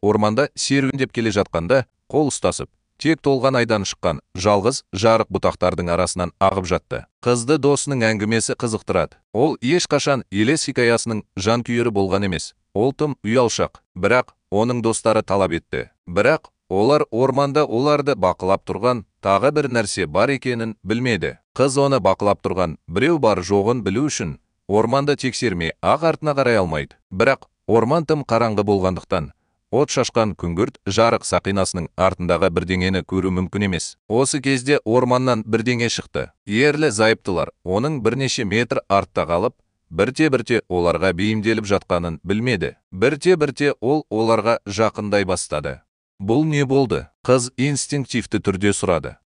Орманда серуендеп келе жатқанда, қол ұстасып, тек толған айдан шыққан жалғыз жарық бұтақтардың арасынан ағып жатты. Қызды досының әңгімесі қызықтырады. Ол ешқашан елес хикаясының жанкүйері болған емес. Ол тым ұялшақ, бірақ оның достары талап етті. Бірақ олар орманда оларды бақылап тұрған тағы бір нәрсе бар екенін білмеді. Қыз оны бақылап тұрған біреу бар жоғын білу үшін орманды тексермей ақ артына қарай алмайды. Бірақ орман тым қараңғы болғандықтан, от шашқан күңгірт жарық сақинасының артындағы бірдеңені көру мүмкін емес. Осы кезде орманнан бірдеңе шықты. Ерлі-зайыптылар оның бірнеше метр артта қалып, бірте-бірте оларға бейімделіп жатқанын білмеді. Бірте-бірте ол оларға жақындай бастады. Бұл не болды? Қыз инстинктивті түрде сұрады.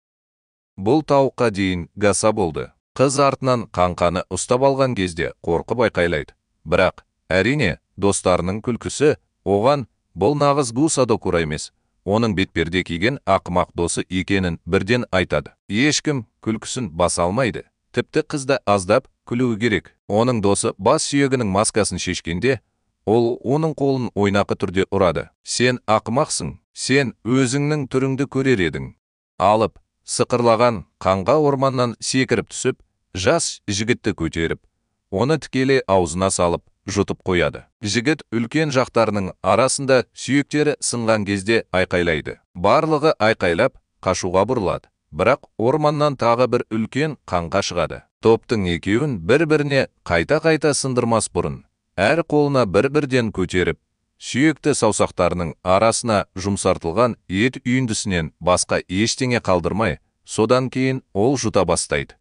Бұл тауыққа дейін гаса болды. Қыз артынан қаңқаны ұстап алған кезде қорқып айқайлайды. Бірақ, әрине, достарының күлкісі оған бұл нағыз гусадокура емес, оның бетперде киген ақымақ досы екенін бірден айтады. Ешкім күлкісін баса алмайды. Тіпті қызда аздап күлуі керек. Оның досы бас сүйегінің маскасын шешкенде, ол оның қолын ойнақы түрде ұрады. Сен ақымақсың, сен өзіңнің түріңді көрер едің. Алып, сықырлаған қанға орманнан секіріп түсіп, жас жігітті көтеріп, оны тікелей аузына салып, жұтып қояды. Жігіт үлкен жақтарының арасында сүйектері сынған кезде айқайлайды. Барлығы айқайлап, қашуға бұрылады. Бірақ орманнан тағы бір үлкен қанға шығады. Топтың екеуін бір-біріне қайта-қайта сындырмас бұрын, әр қолына бір-бірден көтеріп, сүйекті саусақтарының арасына жұмсартылған ет үйіндісінен басқа ештеңе қалдырмай, содан кейін ол жұта бастайды.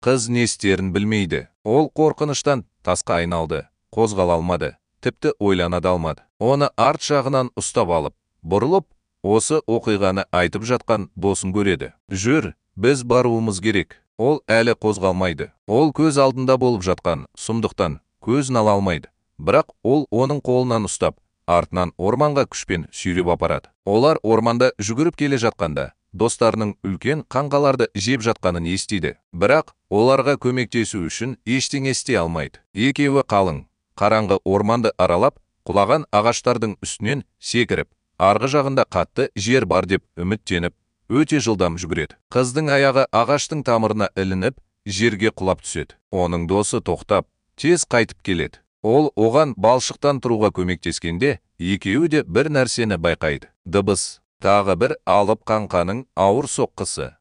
Қыз не істерін білмейді. Ол қорқыныштан тасқа айналды, қозғала алмады, тіпті ойлана да алмады. Оны арт жағынан ұстап алып, бұрылып, осы оқиғаны айтып жатқан досын көреді. Жүр, біз баруымыз керек. Ол әлі қозғалмайды. Ол көз алдында болып жатқан сұмдықтан көзін ала алмайды. Бірақ ол оның қолынан ұстап, артынан орманға күшпен сүйреп апарады. Олар орманда жүгіріп келе жатқанда, достарының үлкен қаңқаларды жеп жатқанын естиді. Бірақ оларға көмектесу үшін ештеңе істей алмайды. Екеуі қалың, қараңғы орманды аралап, құлаған ағаштардың үстінен секіріп, арғы жағында қатты жер бар деп үміттеніп, өте жылдам жүгіреді. Қыздың аяғы ағаштың тамырына ілініп, жерге құлап түседі. Оның досы тоқтап, тез қайтып келеді. Ол оған балшықтан тұруға көмектескенде, екеуі де бір нәрсені байқайды. Дыбыс. Тағы бір алып қаңқаның ауыр соққысы.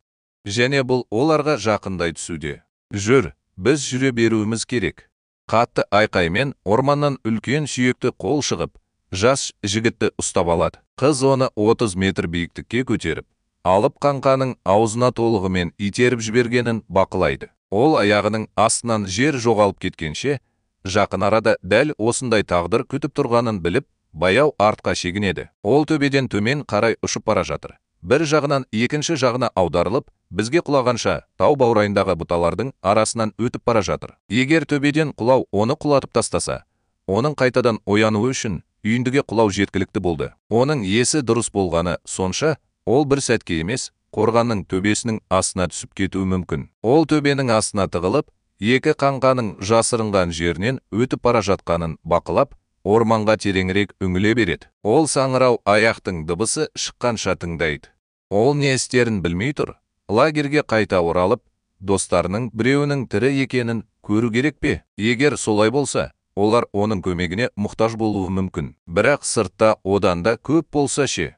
Және бұл оларға жақындай түсуде. Жүр, біз жүре беруіміз керек. Қатты айқаймен орманнан үлкен сүйекті қол шығып, жас жігітті ұстап алады. Қыз оны 30 метр биіктікке көтеріп, алып қаңқаның аузына толығымен итеріп жібергенін бақылайды. Ол аяғының астынан жер жоғалып кеткенше, жақын арада дәл осындай тағдыр күтіп тұрғанын біліп, баяу артқа шегінеді. Ол төбеден төмен қарай ұшып бара жатыр. Бір жағынан екінші жағына аударылып, бізге құлағанша тау баурайындағы бұталардың арасынан өтіп бара жатыр. Егер төбеден құлау оны құлатып тастаса, оның қайтадан оянуы үшін үйіндіге құлау жеткілікті болды. Оның есі дұрыс болғаны сонша, ол бір сәтке емес, қорғанның төбесінің астына түсіп кетуі мүмкін. Ол төбенің астына тығылып, екі қаңқаның жасырынған жерінен өтіп бара жатқанын бақылап, орманға тереңірек үңіле береді. Ол саңырау аяқтың дыбысы шыққанша тыңдайды. Ол не істерін білмей тұр. Лагерге қайта оралып, достарының біреуінің тірі екенін көру керек пе? Егер солай болса, олар оның көмегіне мұқтаж болуы мүмкін. Бірақ сыртта одан да көп болса ше?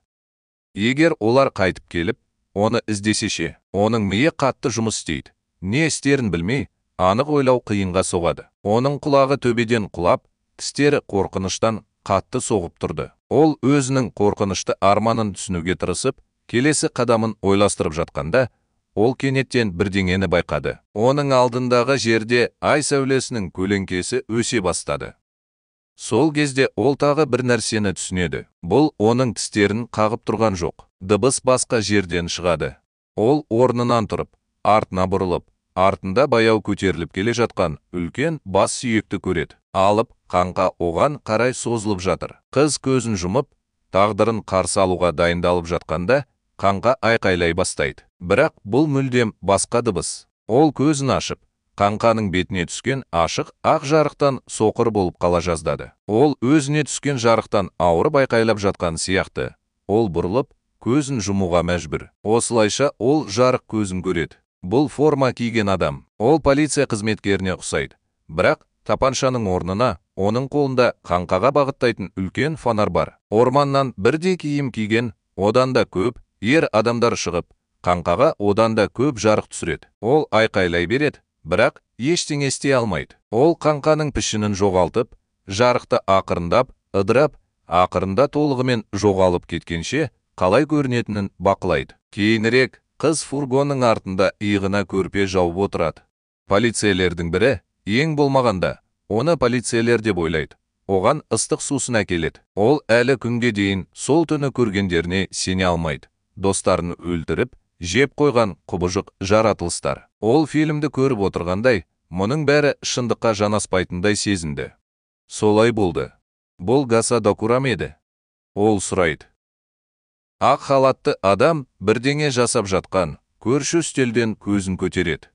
Егер олар қайтып келіп, оны іздесе ше? Оның миы қатты жұмыс істейді. Не істерін білмей, анық ойлау қиынға соғады. Оның құлағы төбеден құлап, тістері қорқыныштан қатты соғып тұрды. Ол өзінің қорқынышты арманын түсінуге тырысып, келесі қадамын ойластырып жатқанда, ол кенеттен бірдеңені байқады. Оның алдындағы жерде ай сәулесінің көлеңкесі өсе бастады. Сол кезде ол тағы бір нәрсені түсінеді. Бұл оның тістерін қағып тұрған жоқ. Дыбыс басқа жерден шығады. Ол орнынан тұрып, артына бұрылып, артында баяу көтеріліп келе жатқан үлкен бас сүйекті көреді. Алып, қаңқа оған қарай созылып жатыр. Қыз көзін жұмып, тағдырын қарсы алуға дайындалып жатқанда, қаңқа айқайлай бастайды. Бірақ бұл мүлдем басқа дыбыс. Ол көзін ашып, қаңқаның бетіне түскен ашық ақ жарықтан соқыр болып қала жаздады. Ол өзіне түскен жарықтан ауырып айқайлап жатқан сияқты. Ол бұрылып, көзін жұмуға мәжбүр. Осылайша ол жарық көзін көреді. Бұл форма киген адам. Ол полиция қызметкеріне ұқсайды. Бірақ тапаншаның орнына оның қолында қаңқаға бағыттайтын үлкен фонар бар. Орманнан бірдей киім киген, одан да көп ер адамдар шығып, қаңқаға одан да көп жарық түсіреді. Ол айқайлай береді, бірақ ештеңе істей алмайды. Ол қаңқаның пішінін жоғалтып, жарықты ақырындап, ыдырап, ақырында толығымен жоғалып кеткенше қалай көрінетінін бақылайды. Кейінірек қыз фургонның артында иығына көрпе жауып отырады. Полицейлердің бірі, ең болмағанда, оны полицейлер деп ойлайды. Оған ыстық сусын әкеледі. Ол әлі күнге дейін сол түні көргендеріне сене алмайды. Достарын өлтіріп, жеп қойған құбыжық жаратылыстар. Ол фильмді көріп отырғандай, мұның бәрі шындыққа жанаспайтындай сезінді. Солай болды. Бұл Гаса Докура ма еді? Ол сұрайды. Ақ халатты адам бірдеңе жасап жатқан көрші үстелден көзін көтереді.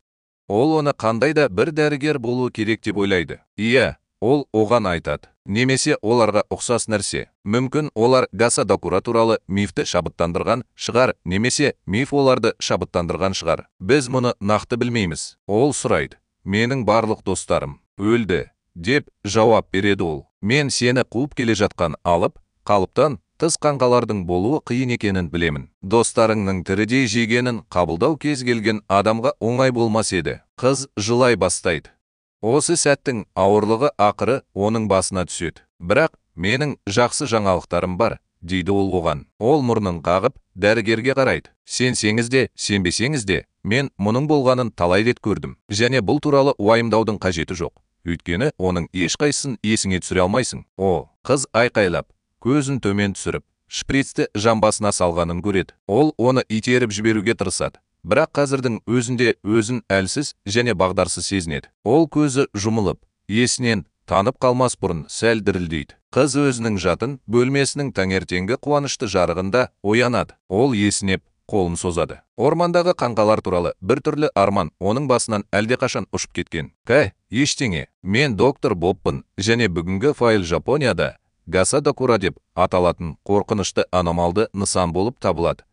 Ол оны қандай да бір дәрігер болу керек деп ойлайды. Иә, ол оған айтады. Немесе оларға ұқсас нәрсе. Мүмкін олар Гаса Докура туралы мифті шабыттандырған шығар, немесе миф оларды шабыттандырған шығар. Біз мұны нақты білмейміз. Ол сұрайды. Менің барлық достарым өлді, деп жауап береді ол. Мен сені қуып келе жатқан алып, қалыптан тыс қаңқалардың болуы қиын екенін білемін. Достарыңның тірідей жегенін қабылдау кез келген адамға оңай болмас еді. Қыз жылай бастайды. Осы сәттің ауырлығы ақыры оның басына түседі. Бірақ менің жақсы жаңалықтарым бар, дейді ол оған. Ол мұрнын қағып, дәрігерге қарайды. Сенсеңіз де, сенбесеңіз де, мен мұның болғанын талай рет көрдім. Және бұл туралы уайымдаудың қажеті жоқ. Өйткені оның ешқайсысын есіңе түсіре алмайсың. О, қыз айқайлап, көзін төмен түсіріп, шприцті жамбасына салғанын көреді. Ол оны итеріп жіберуге тырысады. Бірақ қазірдің өзінде өзін әлсіз және бағдарсыз сезінеді. Ол көзі жұмылып, есінен танып қалмас бұрын сәл дірілдейді. Қыз өзінің жатын бөлмесінің таңертеңгі қуанышты жарығында оянады. Ол есінеп, қолын созады. Ормандағы қаңқалар туралы бір түрлі арман оның басынан әлдеқашан ұшып кеткен. Ештеңе. Мен доктор Бобпын, және бүгінгі файл Жапонияда Гаса Докура деп аталатын қорқынышты аномалды нысан болып табылады.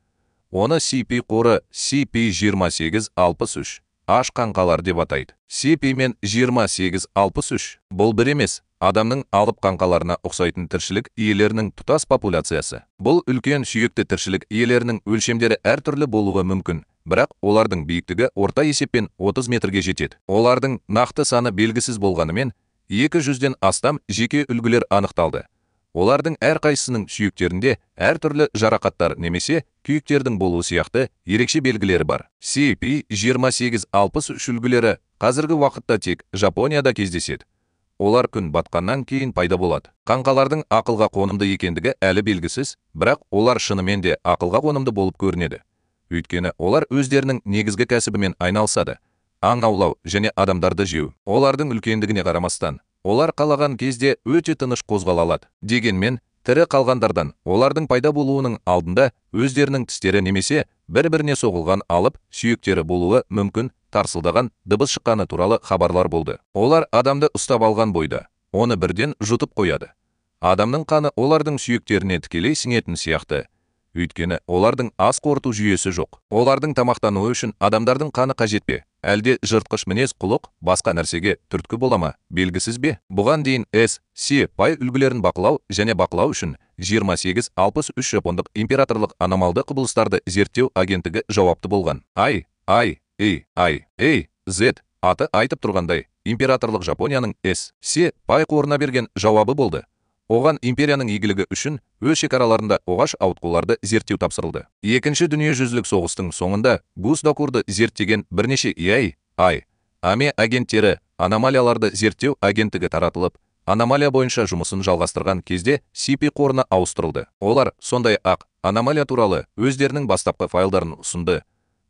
Оны CP қоры CP2863 аш қаңқалар деп атайды. CP мен 2863 бұл бір емес, адамның алып қаңқаларына ұқсайтын тіршілік иелерінің тұтас популяциясы. Бұл үлкен сүйекті тіршілік иелерінің өлшемдері әртүрлі болуы мүмкін, бірақ олардың биіктігі орта есеппен 30 метрге жетеді. Олардың нақты саны белгісіз болғанымен, 200-ден астам жеке үлгілер анықталды. Олардың әрқайсысының сүйектерінде әртүрлі жарақаттар немесе күйіктердің болуы сияқты ерекше белгілері бар. CP2863 үлгілері қазіргі уақытта тек Жапонияда кездеседі. Олар күн батқаннан кейін пайда болады. Қаңқалардың ақылға қонымды екендігі әлі белгісіз, бірақ олар шынымен де ақылға қонымды болып көрінеді. Өйткені олар өздерінің негізгі кәсібімен айналысады. Аң аулау және адамдарды жеу. Олардың үлкендігіне қарамастан, олар қалаған кезде өте тыныш қозғала алады. Дегенмен, тірі қалғандардан олардың пайда болуының алдында өздерінің тістері немесе бір-біріне соғылған алып сүйектері болуы мүмкін тарсылдаған дыбыс шыққаны туралы хабарлар болды. Олар адамды ұстап алған бойда, оны бірден жұтып қояды. Адамның қаны олардың сүйектеріне тікелей сіңетін сияқты. Өйткені олардың ас қорыту жүйесі жоқ. Олардың тамақтануы үшін адамдардың қаны қажет пе? Әлде жыртқыш мінез құлық басқа нәрсеге түрткі бола ма? Белгісіз бе? Бұған дейін пай үлгілерін бақылау және бақылау үшін 2863 жапондық императорлық аномалды құбылыстарды зерттеу агенттігі жауапты болған. Z аты айтып тұрғандай, императорлық Жапонияның пай қорына берген жауабы болды. Оған империяның игілігі үшін өз шекараларында оғаш ауытқуларды зерттеу тапсырылды. Екінші дүниежүзілік соғыстың соңында Гаса Докурды зерттеген бірнеше АМЕ агенттері аномалияларды зерттеу агенттігі таратылып, аномалия бойынша жұмысын жалғастырған кезде CP қорына ауыстырылды. Олар сондай-ақ аномалия туралы өздерінің бастапқы файлдарын ұсынды.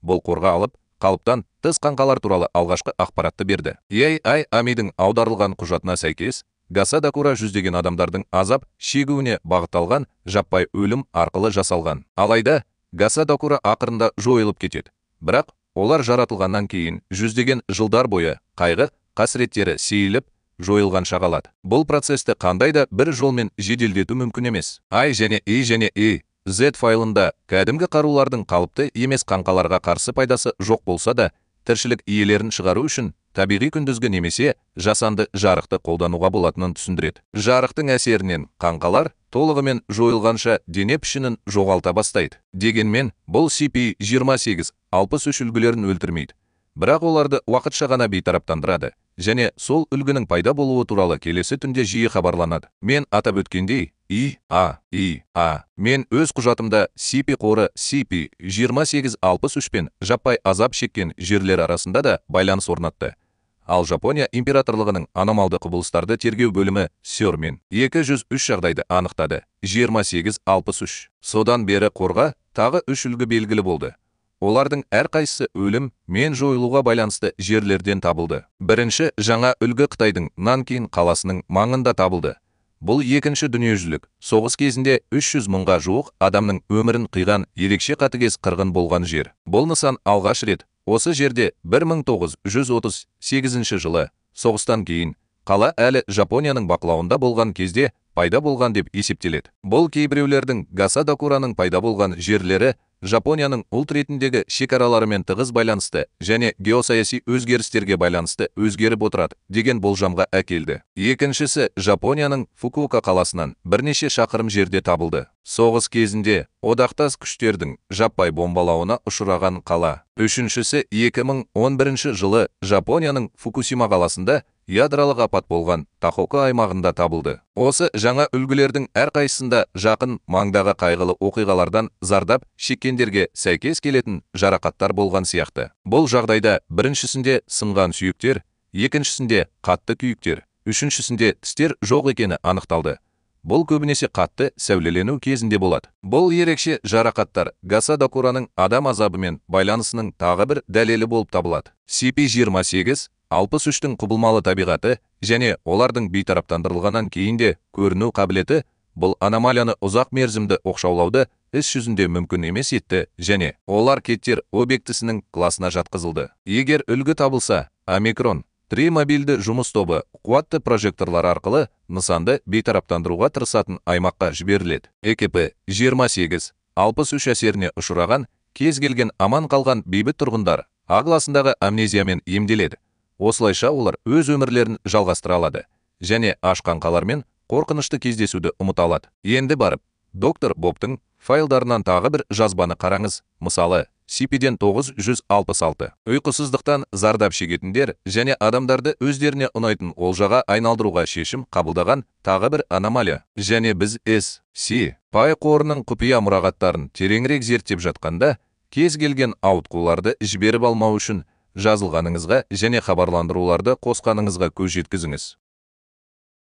Бұл қорға алып, қалыптан тыс қаңқалар туралы алғашқы ақпаратты берді. АМЕ-дің аударылған құжатына сәйкес, Гаса Докура жүздеген адамдардың азап шегуіне бағытталған жаппай өлім арқылы жасалған. Алайда, Гаса Докура ақырында жойылып кетеді. Бірақ олар жаратылғаннан кейін жүздеген жылдар бойы қайғы қасіреттері сейіліп жойылғанша қалады. Бұл процесті қандай да бір жолмен жеделдету мүмкін емес. I және E Z файлында кәдімгі қарулардың қалыпты емес қаңқаларға қарсы пайдасы жоқ болса да, тіршілік иелерін шығару үшін табиғи күндізгі немесе жасанды жарықты қолдануға болатынын түсіндіреді. Жарықтың әсерінен қаңқалар толығымен жойылғанша дене пішінін жоғалта бастайды. Дегенмен, бұл CP28-63 үлгілерін өлтірмейді. Бірақ оларды уақытша ғана бейтараптандырады және сол үлгінің пайда болуы туралы келесі түнде жиі хабарланады. Мен атап өткендей, мен өз құжатымда CP қоры CP2863 пен жаппай азап шеккен жерлер арасында да байланыс орнатты. Ал Жапония императорлығының аномалды құбылыстарды тергеу бөлімі СЕРмен 203 жағдайды анықтады. 2863. Содан бері қорға тағы 3 үлгі белгілі болды. Олардың әрқайсысы өлім мен жойылуға байланысты жерлерден табылды. Бірінші жаңа үлгі Қытайдың Нанкин қаласының маңында табылды. Бұл екінші дүниежүзілік соғыс кезінде 300 мыңға жуық адамның өмірін қиған ерекше қатыгез қырғын болған жер. Бұл нысан алғаш рет осы жерде 1938 жылы соғыстан кейін қала әлі Жапонияның бақылауында болған кезде пайда болған деп есептеледі. Бұл кейбіреулердің Гасадакураның пайда болған жерлері Жапонияның ұлт ретіндегі шекараларымен тығыз байланысты және геосаяси өзгерістерге байланысты өзгеріп отырады деген болжамға әкелді. Екіншісі Жапонияның Фукуока қаласынан бірнеше шақырым жерде табылды. Соғыс кезінде одақтас күштердің жаппай бомбалауына ұшыраған қала. Үшіншісі 2011 жылы Жапонияның Фукусима қаласында ядролық апат болған Тахоку аймағында табылды. Осы жаңа үлгілердің әрқайсысында жақын маңдағы қайғылы оқиғалардан зардап шеккендерге сәйкес келетін жарақаттар болған сияқты. Бұл жағдайда біріншісінде сынған сүйектер, екіншісінде қатты күйіктер, үшіншісінде тістер жоқ екені анықталды. Бұл көбінесе қатты сәулелену кезінде болады. Бұл ерекше жарақаттар Гасадакураның адам азабымен байланысының тағы бір дәлелі болып табылады. CP28-63-тің құбылмалы табиғаты және олардың бейтараптандырылғаннан кейін де көріну қабілеті бұл аномалияны ұзақ мерзімді оқшаулауды іс жүзінде мүмкін емес етті және олар кеттер объектісінің класына жатқызылды. Егер үлгі табылса, Омикрон 3 мобильді жұмыс тобы қуатты прожекторлар арқылы нысанды бейтараптандыруға тырысатын аймаққа жіберіледі. EKP-28-63 әсеріне ұшыраған кез келген аман қалған бейбіт тұрғындар ағласындағы амнезиямен емделеді. Осылайша олар өз өмірлерін жалғастыра алады және ашқанқалармен қорқынышты кездесуді ұмыта алады. Енді барып, доктор Бобтың файлдарынан тағы бір жазбаны қараңыз. Мысалы, CP-ден 966. Ұйқысыздықтан зардап шегетіндер және адамдарды өздеріне ұнайтын олжаға айналдыруға шешім қабылдаған тағы бір аномалия. Және біз Пай қорының құпия мұрағаттарын тереңірек зерттеп жатқанда, кез келген ауытқуларды жіберіп алмау үшін жазылғаныңызға және хабарландыруларды қосқаныңызға көз жеткізіңіз.